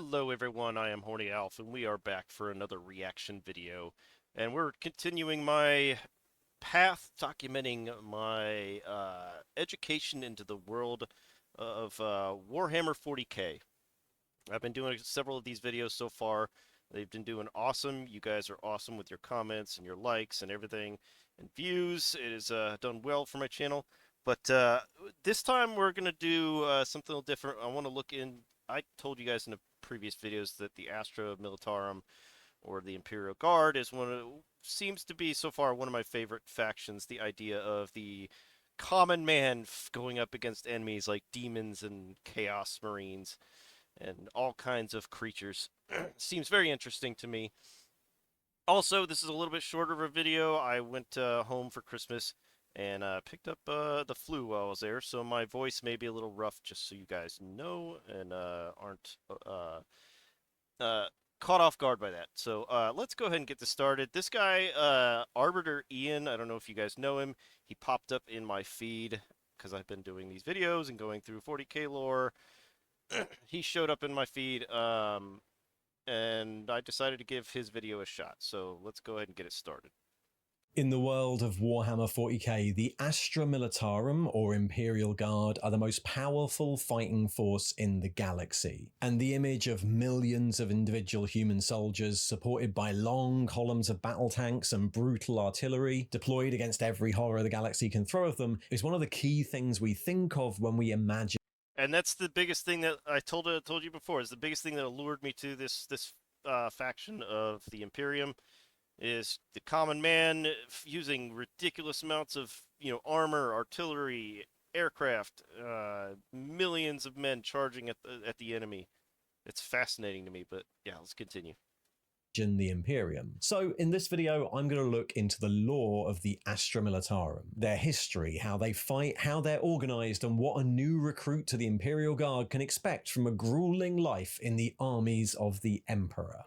Hello everyone, I am Horny Alf, and we are back for another reaction video. And we're continuing my path documenting my education into the world of Warhammer 40k. I've been doing several of these videos so far. They've been doing awesome. You guys are awesome with your comments and your likes and everything and views. It has done well for my channel. But this time we're going to do something a little different. I want to look in. I told you guys in the previous videos that the ASTRA Militarum, or the Imperial Guard, is seems to be so far one of my favorite factions. The idea of the common man going up against enemies like demons and chaos marines and all kinds of creatures seems very interesting to me. Also, this is a little bit shorter of a video. I went home for Christmas and picked up the flu while I was there, so my voice may be a little rough, just so you guys know, and aren't uh, caught off guard by that. So let's go ahead and get this started. This guy, Arbiter Ian, I don't know if you guys know him. He popped up in my feed because I've been doing these videos and going through 40k lore. He showed up in my feed, and I decided to give his video a shot. So let's go ahead and get it started. In the world of Warhammer 40k, the Astra Militarum, or Imperial Guard, are the most powerful fighting force in the galaxy. And the image of millions of individual human soldiers supported by long columns of battle tanks and brutal artillery, deployed against every horror the galaxy can throw at them, is one of the key things we think of when we imagine. And that's the biggest thing that I told you before, is the biggest thing that allured me to this faction of the Imperium, is the common man using ridiculous amounts of, armor, artillery, aircraft, millions of men charging at the enemy. It's fascinating to me, but yeah, let's continue. The Imperium. So in this video, I'm going to look into the lore of the Astra Militarum, their history, how they fight, how they're organized, and what a new recruit to the Imperial Guard can expect from a grueling life in the armies of the Emperor.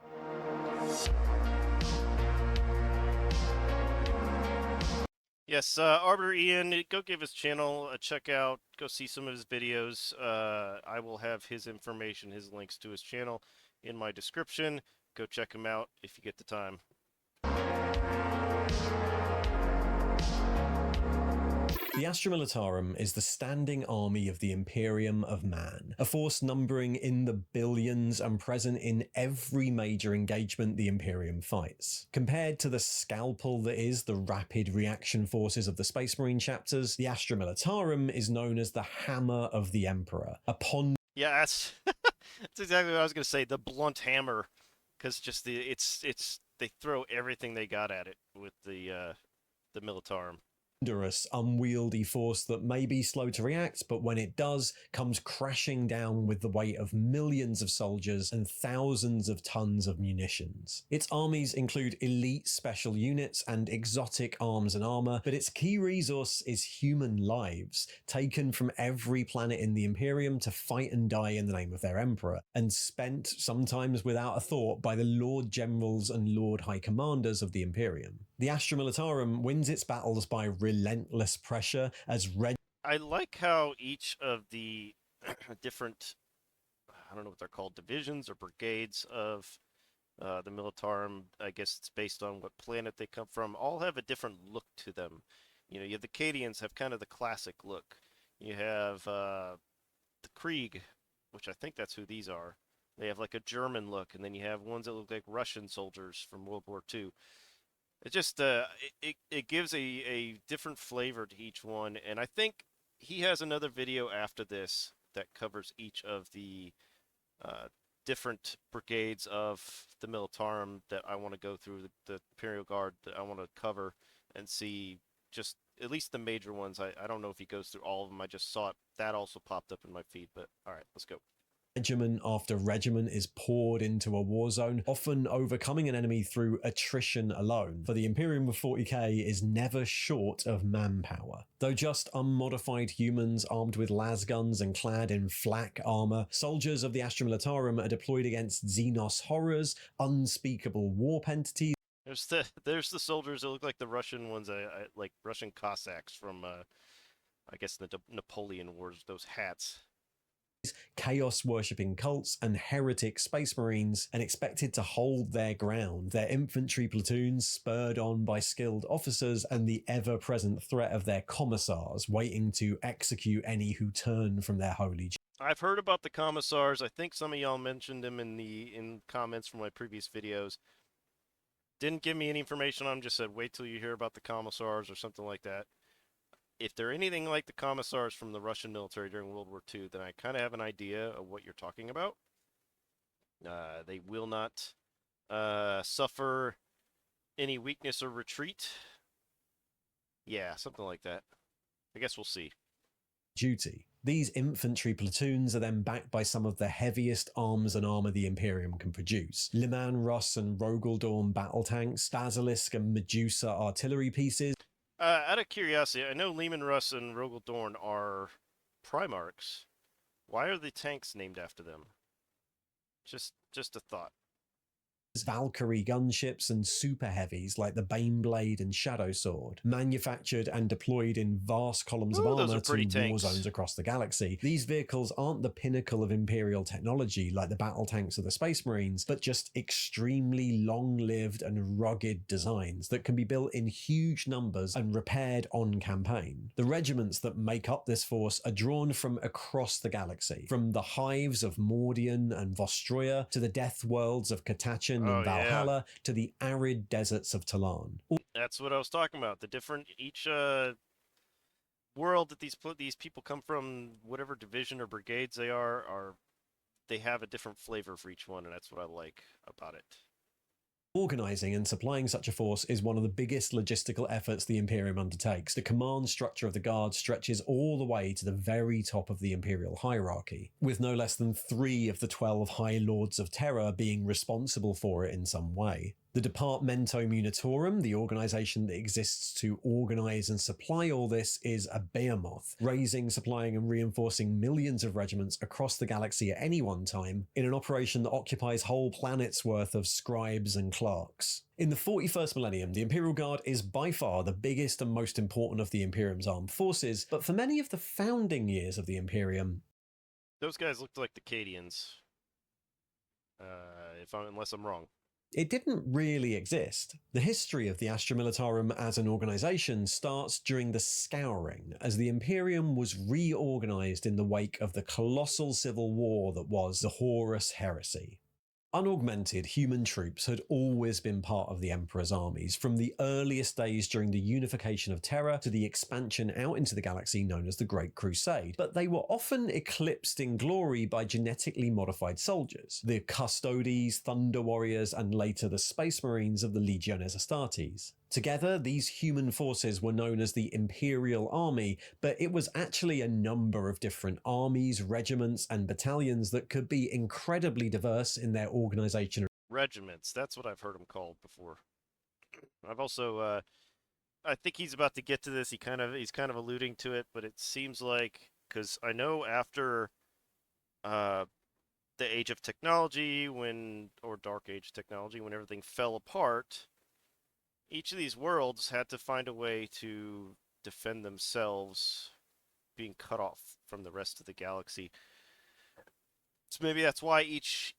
Yes, Arbiter Ian, go give his channel a check out. Go see some of his videos. I will have his information, his links to his channel in my description. Go check him out if you get the time. The Astra Militarum is the standing army of the Imperium of Man, a force numbering in the billions and present in every major engagement the Imperium fights. Compared to the scalpel that is the rapid reaction forces of the Space Marine chapters, the Astra Militarum is known as the hammer of the Emperor. Yeah, that's that's exactly what I was gonna say. The blunt hammer, because just they throw everything they got at it with the Militarum. Unwieldy force that may be slow to react, but when it does, comes crashing down with the weight of millions of soldiers and thousands of tons of munitions. Its armies include elite special units and exotic arms and armor, but its key resource is human lives, taken from every planet in the Imperium to fight and die in the name of their emperor, and spent, sometimes without a thought, by the Lord Generals and Lord High Commanders of the Imperium. The Astra Militarum wins its battles by relentless pressure as I like how each of the different, I don't know what they're called, divisions or brigades of the Militarum, I guess it's based on what planet they come from, all have a different look to them. You have the Cadians have kind of the classic look. You have the Krieg, which I think that's who these are. They have like a German look, and then you have ones that look like Russian soldiers from World War II. It just it gives a different flavor to each one, and I think he has another video after this that covers each of the different brigades of the Militarum that I want to go through, the Imperial Guard that I want to cover and see just at least the major ones. I don't know if he goes through all of them. I just saw it. That also popped up in my feed, but all right, let's go. Regiment after regiment is poured into a war zone, often overcoming an enemy through attrition alone, for the Imperium of 40k is never short of manpower. Though just unmodified humans armed with lasguns and clad in flak armor, soldiers of the Astra Militarum are deployed against Xenos horrors, unspeakable warp entities. There's the soldiers that look like the Russian ones, like Russian Cossacks from I guess the Napoleon Wars. Those hats. chaos worshipping cults, and heretic space marines, and expected to hold their ground, their infantry platoons spurred on by skilled officers and the ever-present threat of their commissars waiting to execute any who turn from their holy. I've heard about the commissars. I think some of y'all mentioned them in comments from my previous videos. Didn't give me any information on them, just said wait till you hear about the commissars or something like that. If they're anything like the commissars from the Russian military during World War II, then I kind of have an idea of what you're talking about. They will not suffer any weakness or retreat. Yeah, something like that. I guess we'll see. Duty. These infantry platoons are then backed by some of the heaviest arms and armour the Imperium can produce. Liman Russ and Rogaldorn battle tanks, Basilisk and Medusa artillery pieces. Out of curiosity, I know Lehman Russ and Rogaldorn are Primarchs. Why are the tanks named after them? Just a thought. Valkyrie gunships and super heavies like the Baneblade and Shadow Sword, manufactured and deployed in vast columns of armor to war zones across the galaxy. These vehicles aren't the pinnacle of Imperial technology like the battle tanks of the Space Marines, but just extremely long-lived and rugged designs that can be built in huge numbers and repaired on campaign. The regiments that make up this force are drawn from across the galaxy, from the hives of Mordian and Vostroya to the death worlds of Katachan and Valhalla to the arid deserts of Talan. That's what I was talking about. The different each world that these people come from, whatever division or brigades they are they have a different flavor for each one, and that's what I like about it. Organising and supplying such a force is one of the biggest logistical efforts the Imperium undertakes. The command structure of the Guard stretches all the way to the very top of the Imperial hierarchy, with no less than 3 of the 12 High Lords of Terror being responsible for it in some way. The Departamento Munitorum, the organisation that exists to organise and supply all this, is a behemoth, raising, supplying and reinforcing millions of regiments across the galaxy at any one time, in an operation that occupies whole planets' worth of scribes and clerks. In the 41st millennium, the Imperial Guard is by far the biggest and most important of the Imperium's armed forces, but for many of the founding years of the Imperium, those guys looked like the Cadians, unless I'm wrong. It didn't really exist. The history of the ASTRA Militarum as an organisation starts during the Scouring, as the Imperium was reorganised in the wake of the colossal civil war that was the Horus Heresy. Unaugmented human troops had always been part of the Emperor's armies, from the earliest days during the unification of Terra to the expansion out into the galaxy known as the Great Crusade, but they were often eclipsed in glory by genetically modified soldiers, the Custodes, Thunder Warriors, and later the Space Marines of the Legiones Astartes. Together, these human forces were known as the Imperial Army, but it was actually a number of different armies, regiments, and battalions that could be incredibly diverse in their organization. Regiments, that's what I've heard them called before. I've also, I think he's about to get to this, he's kind of alluding to it, but it seems like, because I know after the Age of Technology, or Dark Age Technology, when everything fell apart, each of these worlds had to find a way to defend themselves, being cut off from the rest of the galaxy. So maybe that's why each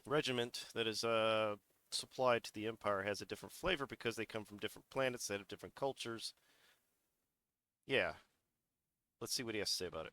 regiment that is supplied to the Empire has a different flavor, because they come from different planets, they have different cultures. Yeah. Let's see what he has to say about it.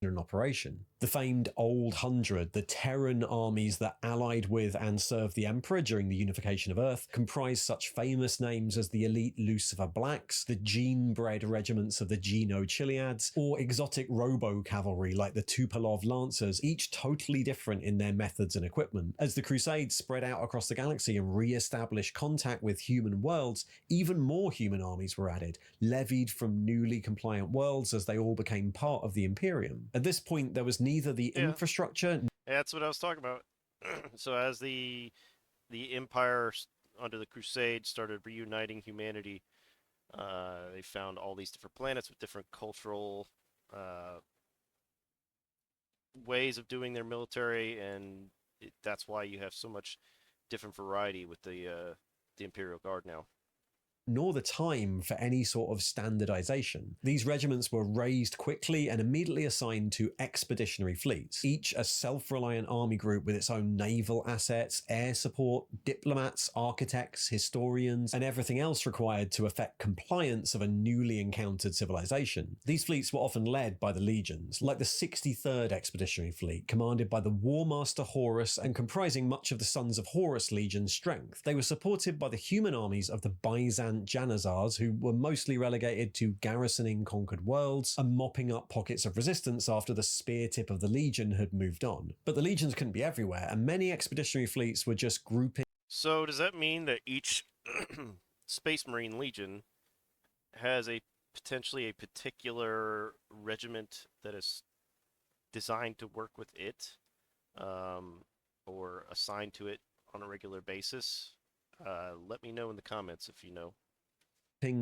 In operation. The famed Old Hundred, the Terran armies that allied with and served the Emperor during the unification of Earth, comprised such famous names as the elite Lucifer Blacks, the gene-bred regiments of the Geno-Chiliads, or exotic robo-cavalry like the Tupolev Lancers, each totally different in their methods and equipment. As the Crusades spread out across the galaxy and re-established contact with human worlds, even more human armies were added, levied from newly compliant worlds as they all became part of the Imperium. At this point, there was neither the infrastructure... Yeah, that's what I was talking about. So as the Empire, under the Crusades, started reuniting humanity, they found all these different planets with different cultural ways of doing their military, and that's why you have so much different variety with the Imperial Guard now. nor the time for any sort of standardization. These regiments were raised quickly and immediately assigned to expeditionary fleets, each a self-reliant army group with its own naval assets, air support, diplomats, architects, historians, and everything else required to effect compliance of a newly encountered civilization. These fleets were often led by the legions, like the 63rd Expeditionary Fleet, commanded by the War Master Horus and comprising much of the Sons of Horus Legion's strength. They were supported by the human armies of the Byzant Janizars, who were mostly relegated to garrisoning conquered worlds and mopping up pockets of resistance after the spear tip of the Legion had moved on. But the legions couldn't be everywhere, and many expeditionary fleets were just grouping. So does that mean that each Space Marine Legion has potentially a particular regiment that is designed to work with it, or assigned to it on a regular basis? Let me know in the comments if you know.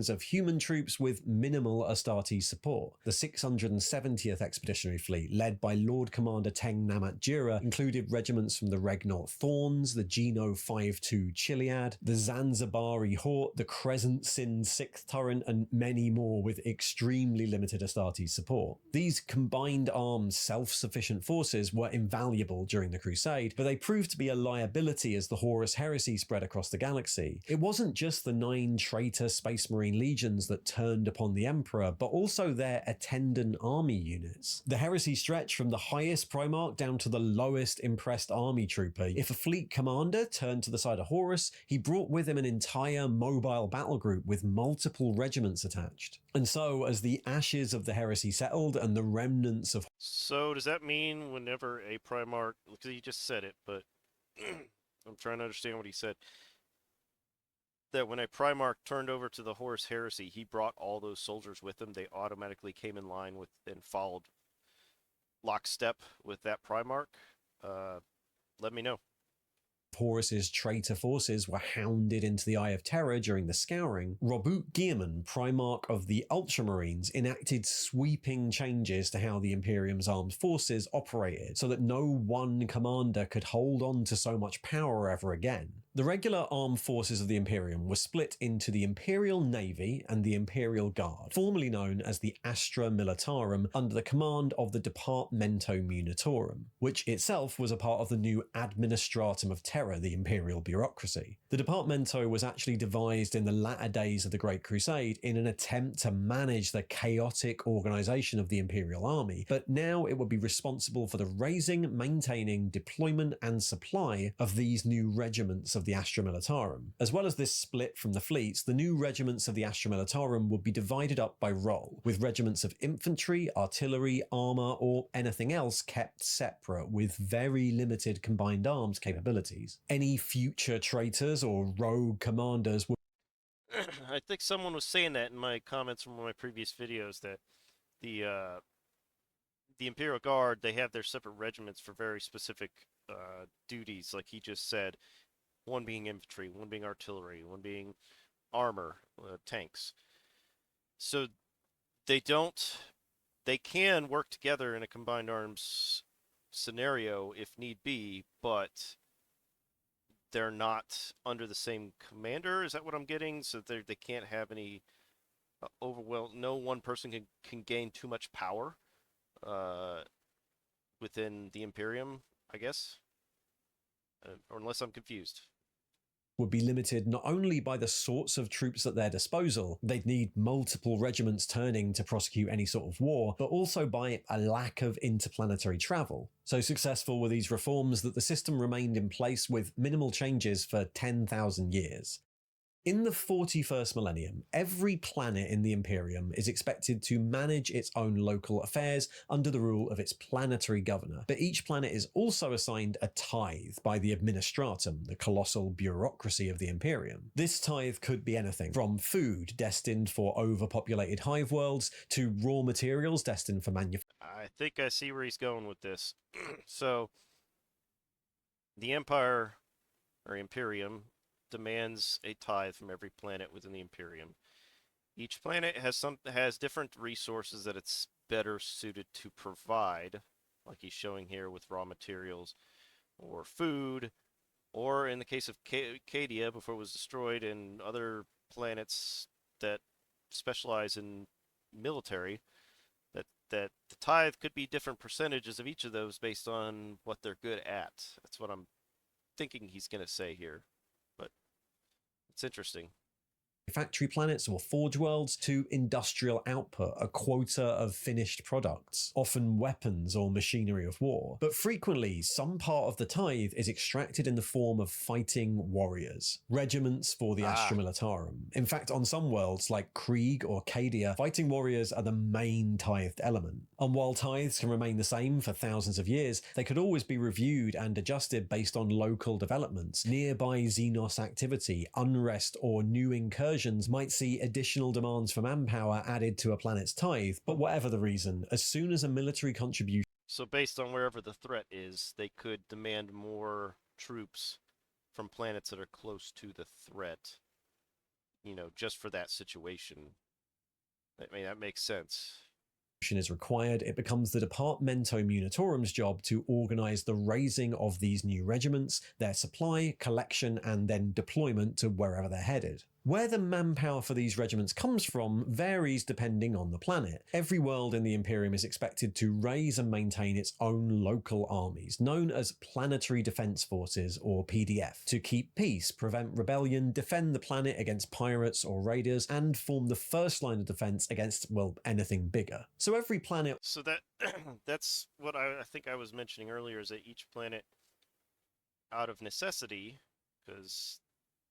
Of human troops with minimal Astartes support. The 670th Expeditionary Fleet, led by Lord Commander Teng Namat Jira, included regiments from the Regnort Thorns, the Geno 52 Chiliad, the Zanzibari Hort, the Crescent Sin 6th Turret, and many more with extremely limited Astartes support. These combined armed self-sufficient forces were invaluable during the Crusade, but they proved to be a liability as the Horus heresy spread across the galaxy. It wasn't just the 9 traitor Space Marine legions that turned upon the Emperor, but also their attendant army units. The heresy stretched from the highest Primarch down to the lowest impressed army trooper. If a fleet commander turned to the side of Horus, he brought with him an entire mobile battle group with multiple regiments attached. And so, as the ashes of the heresy settled and the remnants of... So does that mean whenever a Primarch, because he just said it, but I'm trying to understand what he said, that when a Primarch turned over to the Horus Heresy, he brought all those soldiers with him. They automatically came in line with and followed lockstep with that Primarch? Let me know. Horus's traitor forces were hounded into the Eye of Terror during the Scouring, Robert Guillermin, Primarch of the Ultramarines, enacted sweeping changes to how the Imperium's armed forces operated, so that no one commander could hold on to so much power ever again. The regular armed forces of the Imperium were split into the Imperial Navy and the Imperial Guard, formerly known as the ASTRA Militarum, under the command of the Departamento Munitorum, which itself was a part of the new Administratum of Terror, the Imperial bureaucracy. The Departamento was actually devised in the latter days of the Great Crusade in an attempt to manage the chaotic organisation of the Imperial Army, but now it would be responsible for the raising, maintaining, deployment and supply of these new regiments of the Astra Militarum. As well as this split from the fleets, the new regiments of the Astra Militarum would be divided up by role, with regiments of infantry, artillery, armour or anything else kept separate with very limited combined arms capabilities. Any future traitors or rogue commanders would... I think someone was saying that in my comments from one of my previous videos, that the Imperial Guard, they have their separate regiments for very specific duties, like he just said. One being infantry, one being artillery, one being armor, tanks. So they can work together in a combined arms scenario if need be, but they're not under the same commander. Is that what I'm getting? So they can't have any no one person can gain too much power within the Imperium, I guess. Or unless I'm confused. Would be limited not only by the sorts of troops at their disposal, they'd need multiple regiments turning to prosecute any sort of war, but also by a lack of interplanetary travel. So successful were these reforms that the system remained in place with minimal changes for 10,000 years. In the 41st millennium, every planet in the Imperium is expected to manage its own local affairs under the rule of its planetary governor, but each planet is also assigned a tithe by the Administratum, the colossal bureaucracy of the Imperium. This tithe could be anything from food destined for overpopulated hive worlds to raw materials destined for manufacturing. I think I see where he's going with this. So, the Empire, or Imperium, demands a tithe from every planet within the Imperium. Each planet has different resources that it's better suited to provide, like he's showing here with raw materials or food, or in the case of Cadia before it was destroyed, and other planets that specialize in military, that the tithe could be different percentages of each of those based on what they're good at. That's what I'm thinking he's going to say here, but it's interesting. Factory planets or forge worlds to industrial output, a quota of finished products, often weapons or machinery of war. But frequently, some part of the tithe is extracted in the form of fighting warriors, regiments for the ASTRA Militarum. In fact, on some worlds like Krieg or Cadia, fighting warriors are the main tithed element. And while tithes can remain the same for thousands of years, they could always be reviewed and adjusted based on local developments, nearby Xenos activity, unrest, or new incursions might see additional demands for manpower added to a planet's tithe, but whatever the reason, as soon as a military contribution... So based on wherever the threat is, they could demand more troops from planets that are close to the threat, you know, just for that situation. I mean, that makes sense. Is required, it becomes the Departamento Munitorum's job to organise the raising of these new regiments, their supply, collection, and then deployment to wherever they're headed. Where the manpower for these regiments comes from varies depending on the planet. Every world in the Imperium is expected to raise and maintain its own local armies, known as Planetary Defence Forces, or PDF, to keep peace, prevent rebellion, defend the planet against pirates or raiders, and form the first line of defence against, well, anything bigger. So every planet... So that's what I think I was mentioning earlier, is that each planet, out of necessity, because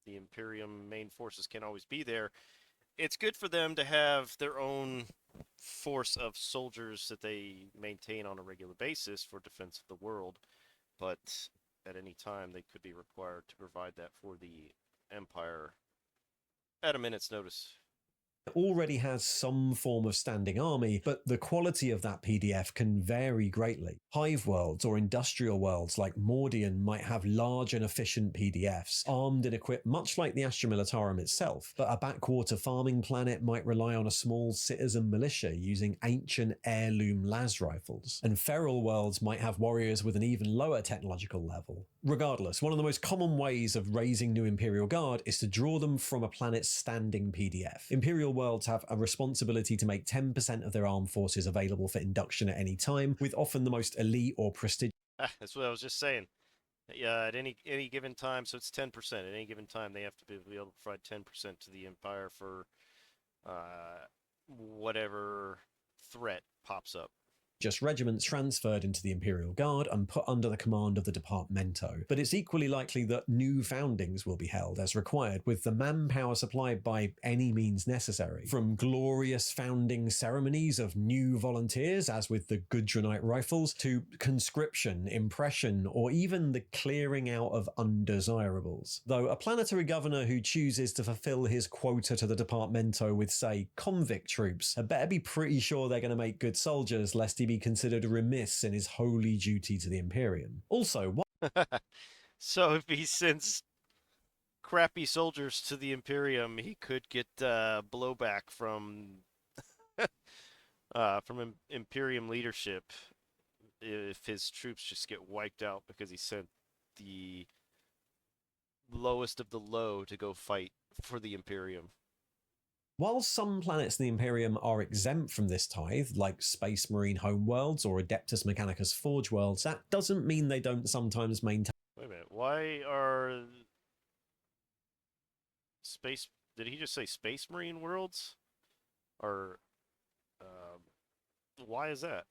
the Imperium main forces can't always be there, it's good for them to have their own force of soldiers that they maintain on a regular basis for defense of the world, but at any time they could be required to provide that for the Empire at a minute's notice. Already has some form of standing army, but the quality of that PDF can vary greatly. Hive worlds or industrial worlds like Mordian might have large and efficient PDFs, armed and equipped much like the Astra Militarum itself, but a backwater farming planet might rely on a small citizen militia using ancient heirloom las rifles, and feral worlds might have warriors with an even lower technological level. Regardless, one of the most common ways of raising new Imperial Guard is to draw them from a planet's standing PDF. Imperial worlds have a responsibility to make 10% of their armed forces available for induction at any time, with often the most elite or prestigious... That's what I was just saying. Yeah, at any given time, so it's 10%. At any given time, they have to be able to provide 10% to the Empire for whatever threat pops up. Just regiments transferred into the Imperial Guard and put under the command of the Departamento. But it's equally likely that new foundings will be held as required, with the manpower supplied by any means necessary. From glorious founding ceremonies of new volunteers, as with the Gudronite rifles, to conscription, impression, or even the clearing out of undesirables. Though a planetary governor who chooses to fulfill his quota to the Departamento with, say, convict troops, had better be pretty sure they're going to make good soldiers, lest he be considered remiss in his holy duty to the Imperium. Also, so if he sends crappy soldiers to the Imperium, he could get blowback from Imperium leadership if his troops just get wiped out because he sent the lowest of the low to go fight for the Imperium. While some planets in the Imperium are exempt from this tithe, like Space Marine homeworlds or Adeptus Mechanicus forge worlds, that doesn't mean they don't sometimes maintain... Wait a minute, why are... Space... Did he just say Space Marine worlds? Or... why is that?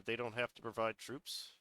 They don't have to provide troops?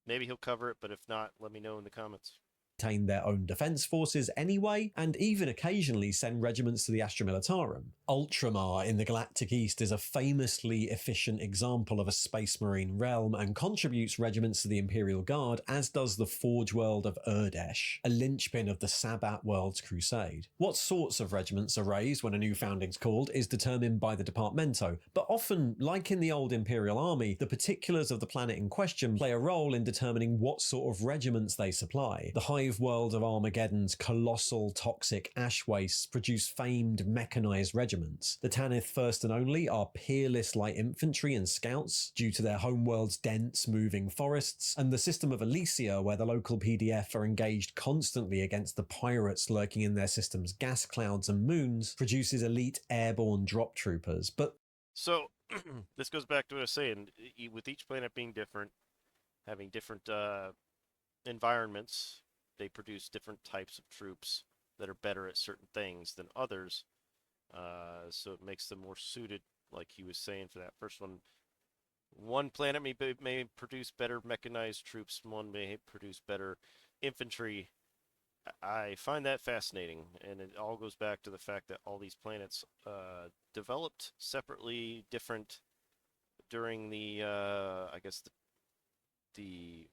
Maybe he'll cover it, but if not, let me know in the comments. Their own defence forces anyway, and even occasionally send regiments to the Astra Militarum. Ultramar in the Galactic East is a famously efficient example of a Space Marine realm and contributes regiments to the Imperial Guard, as does the Forge world of Urdesh, a linchpin of the Sabbat world's crusade. What sorts of regiments are raised when a new founding's called is determined by the Departamento, but often, like in the old Imperial Army, the particulars of the planet in question play a role in determining what sort of regiments they supply. The world of Armageddon's colossal toxic ash wastes produce famed mechanized regiments. regiments. The Tanith First and Only are peerless light infantry and scouts due to their homeworld's dense, moving forests, and the system of Elysia, where the local PDF are engaged constantly against the pirates lurking in their system's gas clouds and moons, produces elite airborne drop troopers. But so this goes back to what I was saying. With each planet being different, having different environments, they produce different types of troops that are better at certain things than others. So it makes them more suited, like he was saying, for that first one. One planet may produce better mechanized troops, one may produce better infantry. I find that fascinating, and it all goes back to the fact that all these planets developed separately, different during the I guess the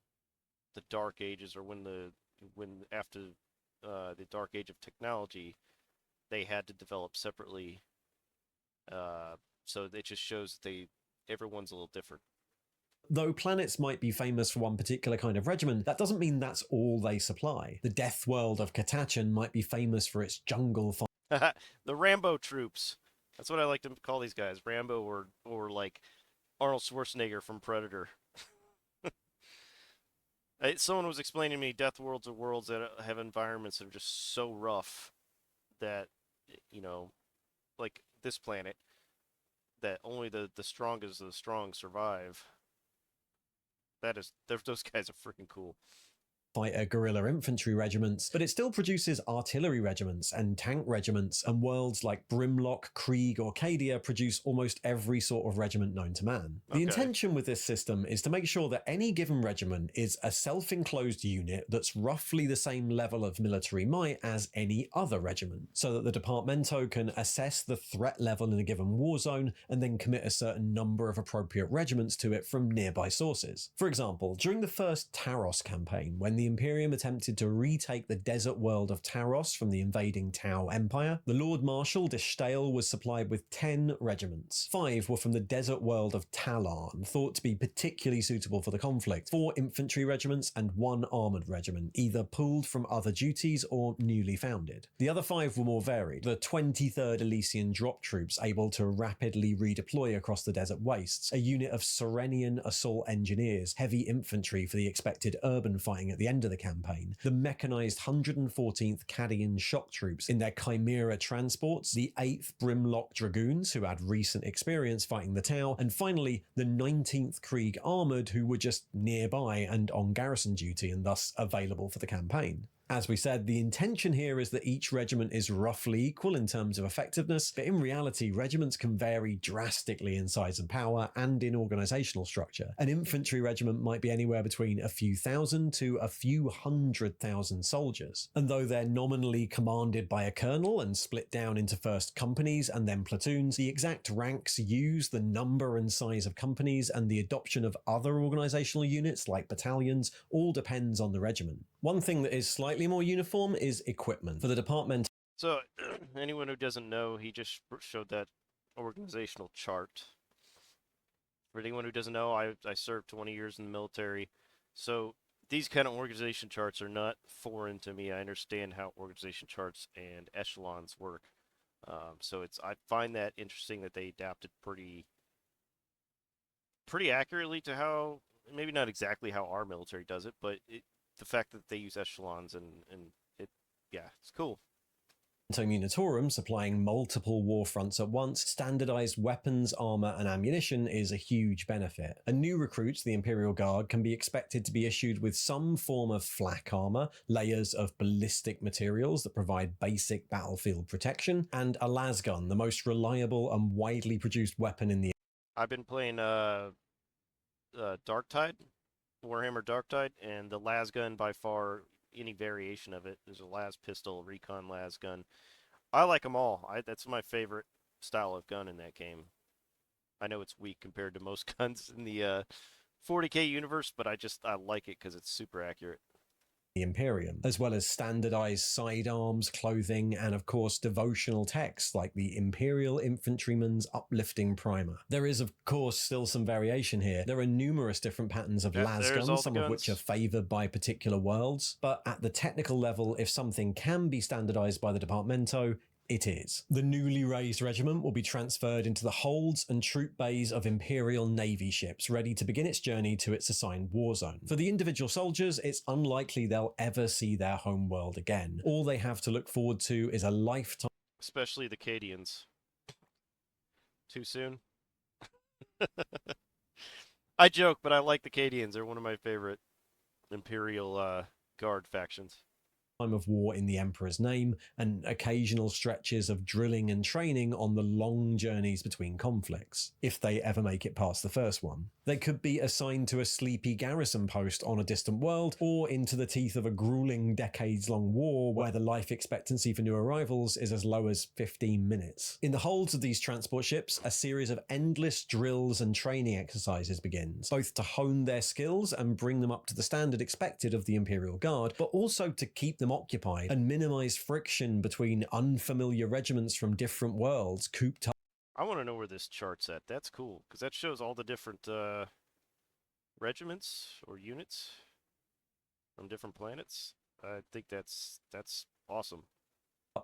Dark Ages, or when after the Dark Age of technology, they had to develop separately. So it just shows that everyone's a little different. though planets might be famous for one particular kind of regiment, that doesn't mean that's all they supply. The death world of Katachan might be famous for its jungle The Rambo troops. That's what I like to call these guys. Rambo or like Arnold Schwarzenegger from Predator. Someone was explaining to me death worlds are worlds that have environments that are just so rough that, like this planet, that only the strongest of the strong survive. Those guys are freaking cool. Fighter guerrilla infantry regiments, but it still produces artillery regiments and tank regiments, and worlds like Brimlock, Krieg, or Cadia produce almost every sort of regiment known to man. The intention with this system is to make sure that any given regiment is a self-enclosed unit that's roughly the same level of military might as any other regiment, so that the Departamento can assess the threat level in a given war zone and then commit a certain number of appropriate regiments to it from nearby sources. For example, during the first Taros campaign, when the Imperium attempted to retake the desert world of Taros from the invading Tau Empire, the Lord Marshal de Stale was supplied with 10 regiments. 5 were from the desert world of Talarn, thought to be particularly suitable for the conflict, 4 infantry regiments and 1 armoured regiment, either pulled from other duties or newly founded. The other 5 were more varied. The 23rd Elysian drop troops able to rapidly redeploy across the desert wastes, a unit of Serenian assault engineers, heavy infantry for the expected urban fighting at the end of the campaign, the mechanized 114th Cadian shock troops in their Chimera transports, the 8th Brimlock Dragoons, who had recent experience fighting the Tau, and finally the 19th Krieg Armoured, who were just nearby and on garrison duty and thus available for the campaign. As we said, the intention here is that each regiment is roughly equal in terms of effectiveness, but in reality, regiments can vary drastically in size and power and in organisational structure. An infantry regiment might be anywhere between a few thousand to a few 100,000 soldiers. And though they're nominally commanded by a colonel and split down into first companies and then platoons, the exact ranks used, the number and size of companies, and the adoption of other organisational units like battalions all depends on the regiment. One thing that is slightly more uniform is equipment. For the department. So, anyone who doesn't know, he just showed that organizational chart. For anyone who doesn't know, I served 20 years in the military, so these kind of organization charts are not foreign to me. I understand how organization charts and echelons work. So I find that interesting that they adapted pretty accurately to how, maybe not exactly how our military does it, but the fact that they use echelons and it, yeah, it's cool. MILITARUM, supplying multiple war fronts at once, standardized weapons, armor, and ammunition is a huge benefit. And new recruits, the Imperial Guard, can be expected to be issued with some form of flak armor, layers of ballistic materials that provide basic battlefield protection, and a lasgun, the most reliable and widely produced weapon in the. I've been playing Darktide, Warhammer Darktide, and the lasgun by far, any variation of it. There's a las pistol, recon lasgun. I like them all. That's my favorite style of gun in that game. I know it's weak compared to most guns in the 40k universe, but I like it because it's super accurate. The Imperium, as well as standardized sidearms, clothing, and of course devotional texts like the Imperial Infantryman's Uplifting Primer. There is of course still some variation here. There are numerous different patterns of lasguns, some of which are favoured by particular worlds, but at the technical level, if something can be standardized by the Departamento, It is. The newly raised regiment will be transferred into the holds and troop bays of Imperial Navy ships, ready to begin its journey to its assigned war zone. For the individual soldiers, it's unlikely they'll ever see their home world again. All they have to look forward to is a lifetime. Especially the Cadians. Too soon? I joke, but I like the Cadians. They're one of my favorite Imperial Guard factions. Of war in the Emperor's name, and occasional stretches of drilling and training on the long journeys between conflicts, if they ever make it past the first one. They could be assigned to a sleepy garrison post on a distant world, or into the teeth of a grueling decades-long war where the life expectancy for new arrivals is as low as 15 minutes. In the holds of these transport ships, a series of endless drills and training exercises begins, both to hone their skills and bring them up to the standard expected of the Imperial Guard, but also to keep them occupied and minimize friction between unfamiliar regiments from different worlds cooped up. I want to know where this chart's at. That's cool, because that shows all the different regiments or units from different planets. I think that's awesome.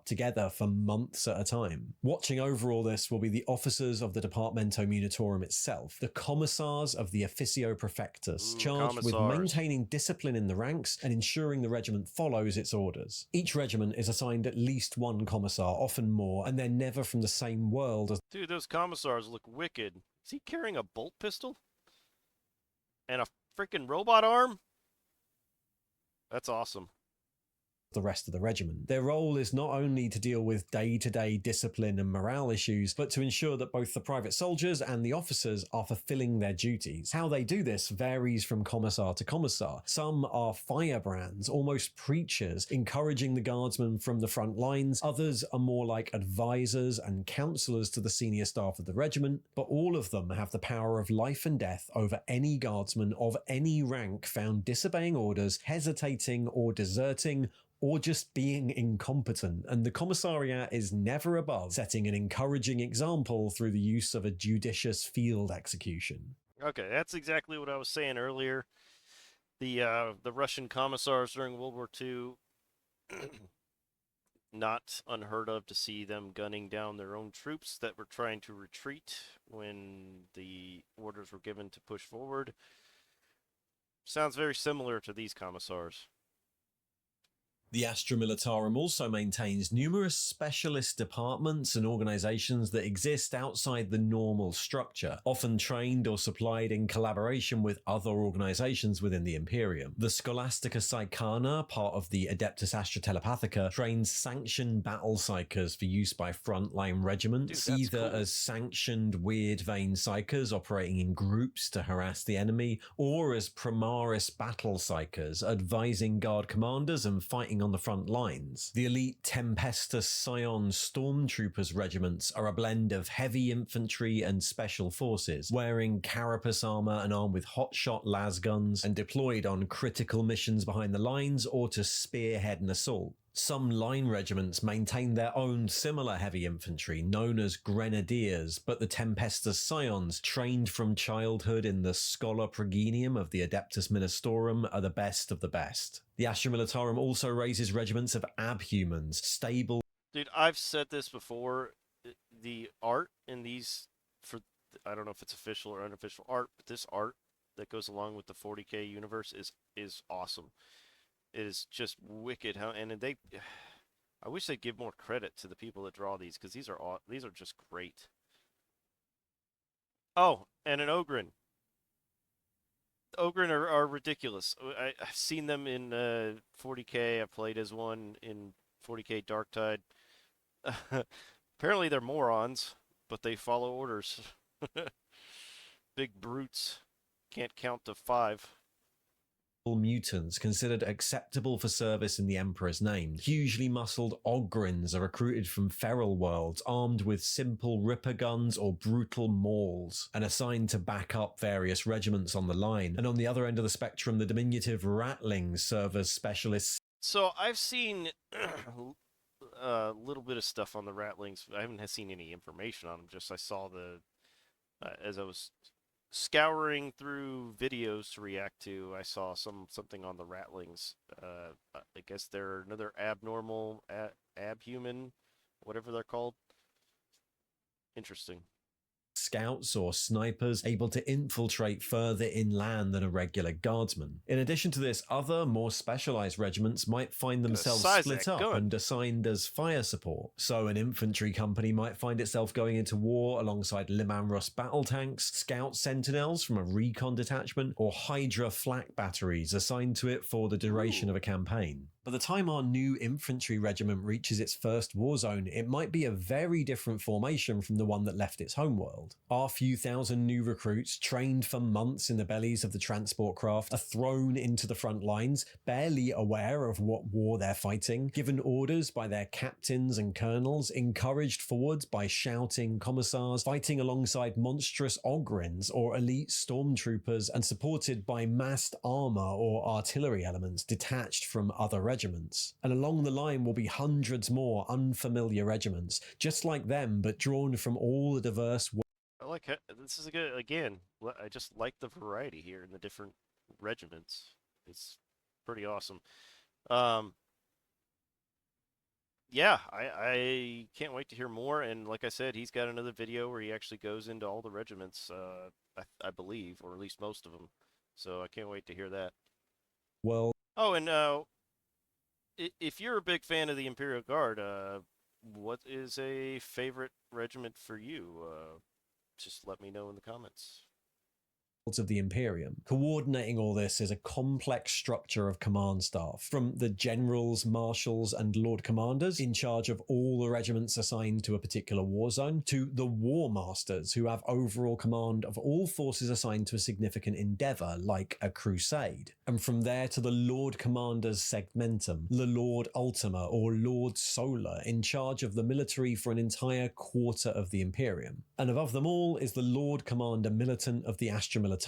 Together for months at a time. Watching over all this will be the officers of the Departamento Militarum itself, the commissars of the Officio Prefectus, charged with maintaining discipline in the ranks and ensuring the regiment follows its orders. Each regiment is assigned at least one commissar, often more, and they're never from the same world as— Dude, those commissars look wicked. Is he carrying a bolt pistol? And a freaking robot arm? That's awesome. The rest of the regiment. Their role is not only to deal with day-to-day discipline and morale issues, but to ensure that both the private soldiers and the officers are fulfilling their duties. How they do this varies from commissar to commissar. Some are firebrands, almost preachers, encouraging the guardsmen from the front lines. Others are more like advisors and counselors to the senior staff of the regiment, but all of them have the power of life and death over any guardsman of any rank found disobeying orders, hesitating or deserting, or just being incompetent, and the commissariat is never above setting an encouraging example through the use of a judicious field execution. Okay, that's exactly what I was saying earlier. The Russian commissars during World War II, not unheard of to see them gunning down their own troops that were trying to retreat when the orders were given to push forward. Sounds very similar to these commissars. The ASTRA Militarum also maintains numerous specialist departments and organizations that exist outside the normal structure, often trained or supplied in collaboration with other organizations within the Imperium. The Scholastica Psychana, part of the Adeptus Astra Telepathica, trains sanctioned battle psychers for use by frontline regiments, either as sanctioned weird vein psychers operating in groups to harass the enemy, or as Primaris battle psychers, advising guard commanders and fighting on the front lines. The elite Tempestus Scion Stormtroopers regiments are a blend of heavy infantry and special forces, wearing carapace armor and armed with hotshot las guns, and deployed on critical missions behind the lines or to spearhead an assault. Some line regiments maintain their own similar heavy infantry, known as Grenadiers, but the Tempestus Scions, trained from childhood in the Schola Progenium of the Adeptus Ministorum, are the best of the best. The Astra Militarum also raises regiments of abhumans, stable— Dude, I've said this before. The art in these, I don't know if it's official or unofficial art, but this art that goes along with the 40K universe is awesome. It is just wicked how, and I wish they'd give more credit to the people that draw these, because these are just great. Oh, and an Ogren. Ogren are ridiculous. I've seen them in 40K. I played as one in 40K Darktide. Apparently they're morons, but they follow orders. Big brutes. Can't count to 5. Mutants considered acceptable for service in the Emperor's name. Hugely muscled Ogrins are recruited from feral worlds, armed with simple ripper guns or brutal mauls, and assigned to back up various regiments on the line. And on the other end of the spectrum, the diminutive Ratlings serve as specialists. So I've seen a little bit of stuff on the Ratlings. I haven't seen any information on them. Just I saw as I was scouring through videos to react to, I saw something on the Ratlings. I guess they're another abnormal abhuman whatever they're called. Interesting. Scouts or snipers able to infiltrate further inland than a regular guardsman. In addition to this, other, more specialized regiments might find themselves split up and assigned as fire support. So an infantry company might find itself going into war alongside Liman Rus battle tanks, scout sentinels from a recon detachment, or Hydra flak batteries assigned to it for the duration of a campaign. By the time our new infantry regiment reaches its first war zone, it might be a very different formation from the one that left its homeworld. Our few thousand new recruits, trained for months in the bellies of the transport craft, are thrown into the front lines, barely aware of what war they're fighting, given orders by their captains and colonels, encouraged forwards by shouting commissars, fighting alongside monstrous ogrins or elite stormtroopers, and supported by massed armor or artillery elements detached from other regiments. And along the line will be hundreds more unfamiliar regiments, just like them, but drawn from all the diverse. I like how, this is a good, again, I just like the variety here in the different regiments. It's pretty awesome. Yeah, I can't wait to hear more. And like I said, he's got another video where he actually goes into all the regiments, I believe, or at least most of them. So I can't wait to hear that. Well, oh, and if you're a big fan of the Imperial Guard, what is a favorite regiment for you? Just let me know in the comments. Of the Imperium. Coordinating all this is a complex structure of command staff, from the generals, marshals, and lord commanders in charge of all the regiments assigned to a particular war zone, to the war masters who have overall command of all forces assigned to a significant endeavor, like a crusade. And from there to the lord commanders segmentum, the lord ultima, or lord solar, in charge of the military for an entire quarter of the Imperium. And above them all is the lord commander militant of the ASTRA MILITARUM,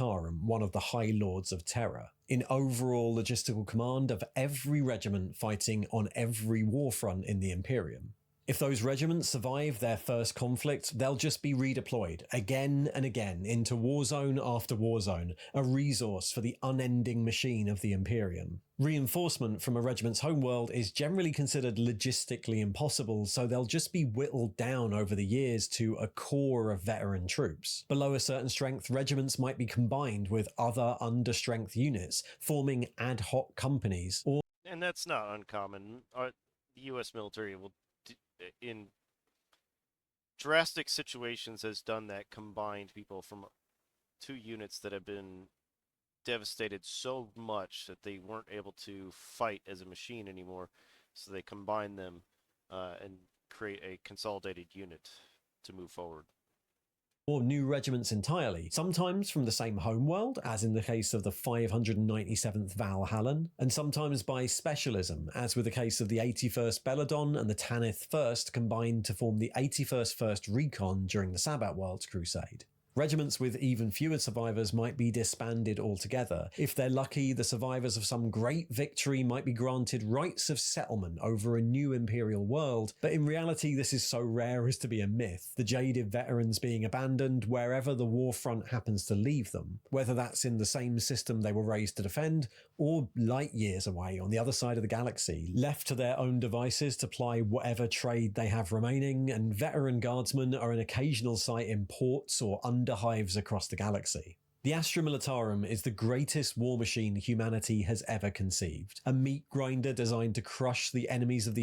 one of the High Lords of Terror, in overall logistical command of every regiment fighting on every warfront in the Imperium. If those regiments survive their first conflict, they'll just be redeployed again and again into warzone after warzone, a resource for the unending machine of the Imperium. Reinforcement from a regiment's homeworld is generally considered logistically impossible, so they'll just be whittled down over the years to a core of veteran troops. Below a certain strength, regiments might be combined with other under-strength units, forming ad hoc companies, or... And that's not uncommon. The U.S. military will, in drastic situations, has done that, combined people from two units that have been devastated so much that they weren't able to fight as a machine anymore, so they combine them and create a consolidated unit to move forward. Or new regiments entirely, sometimes from the same homeworld, as in the case of the 597th Valhallan, and sometimes by specialism, as with the case of the 81st Belladon and the Tanith 1st combined to form the 81st 1st Recon during the Sabbat Worlds Crusade. Regiments with even fewer survivors might be disbanded altogether. If they're lucky, the survivors of some great victory might be granted rights of settlement over a new Imperial world, but in reality this is so rare as to be a myth, the jaded veterans being abandoned wherever the warfront happens to leave them, whether that's in the same system they were raised to defend, or light years away on the other side of the galaxy, left to their own devices to ply whatever trade they have remaining, and veteran guardsmen are an occasional sight in ports or underhives across the galaxy. The Astra Militarum is the greatest war machine humanity has ever conceived, a meat grinder designed to crush the enemies of the...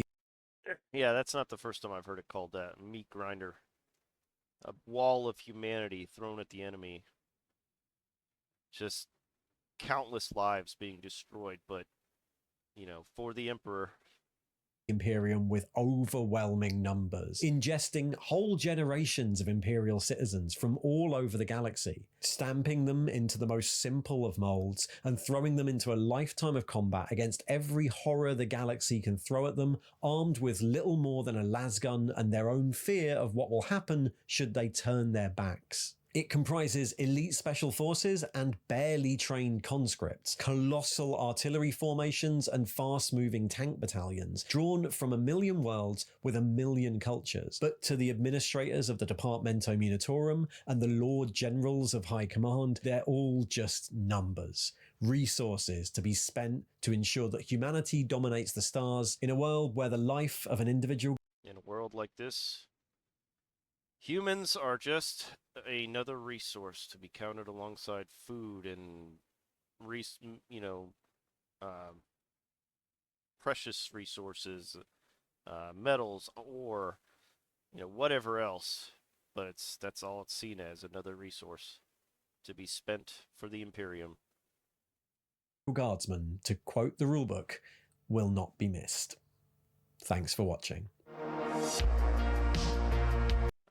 Yeah, that's not the first time I've heard it called that. Meat grinder. A wall of humanity thrown at the enemy. Just countless lives being destroyed, but, you know, for the Emperor. Imperium with overwhelming numbers, ingesting whole generations of Imperial citizens from all over the galaxy, stamping them into the most simple of molds, and throwing them into a lifetime of combat against every horror the galaxy can throw at them, armed with little more than a lasgun and their own fear of what will happen should they turn their backs. It comprises elite special forces and barely trained conscripts, colossal artillery formations and fast-moving tank battalions, drawn from a million worlds with a million cultures. But to the administrators of the Departamento Munitorum and the Lord Generals of High Command, they're all just numbers. Resources to be spent to ensure that humanity dominates the stars in a world where the life of an individual... In a world like this, humans are just another resource to be counted alongside food and, you know, um, precious resources, metals, or whatever else. But that's all it's seen as, another resource to be spent for the Imperium. Guardsmen, to quote the rulebook, will not be missed. Thanks for watching.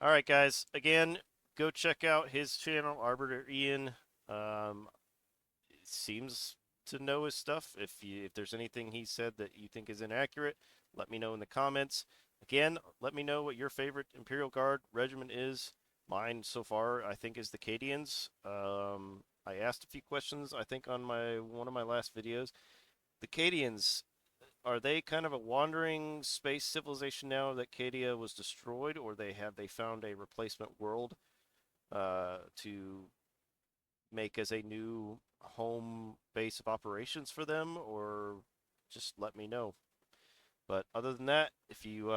All right, guys. Again, go check out his channel, Arbiter Ian. It seems to know his stuff. If there's anything he said that you think is inaccurate, let me know in the comments. Again, let me know what your favorite Imperial Guard regiment is. Mine so far, I think, is the Cadians. I asked a few questions, I think, on one of my last videos. The Cadians, are they kind of a wandering space civilization now that Cadia was destroyed, or have they found a replacement world to make as a new home base of operations for them, or just let me know. But other than that, if you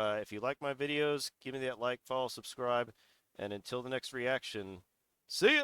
like my videos, give me that like, follow, subscribe, and until the next reaction, see ya!